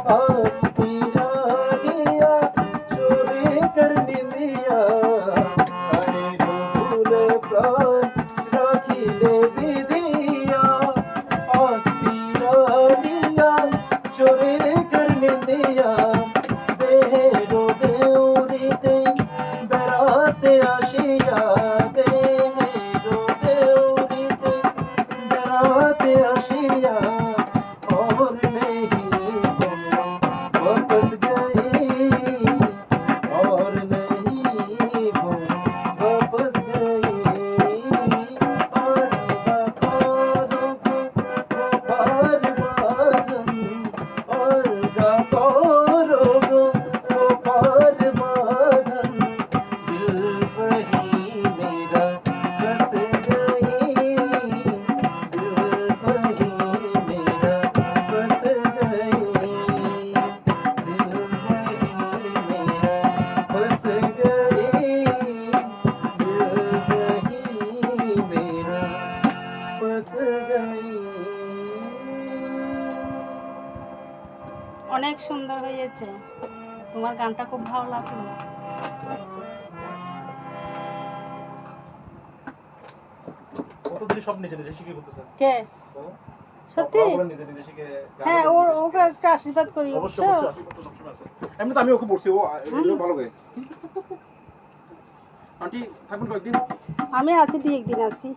पीरा दिया चोरी करनी दिया अरे भूले प्राण राखिले विधिया पीरा दिया चोरी करनी दिया देहरो देउरीते बेराते आशिया देहरो देउरीते बेराते आशिया और नहीं वापस गई और नहीं वो वापस गई और वफारों को वफार बागम और वफारों को वफार बागम दिल वही मेरा बस गई दिल वही मेरा बस गई दिल वही मेरा बस गई दिल वही मेरा बस गई। অনেক সুন্দর হয়েছে, তোমার গানটা খুব ভালো লাগলো। কত কিছু সব নিজে নিজে শিখে করতেছেন কে তো সত্যি? আপনারা নিজে নিজে শিখে হ্যাঁ, ওকে একটা আশীর্বাদ করি, বুঝছো? অবশ্যই আশীর্বাদ তো সবসময় আছে। এমনি তো আমি ওকে পড়ছি, ও এগুলো ভালো গায়। আন্টি থাকবেন কয়েকদিন? আমি আছি, 2-1 দিন আছি।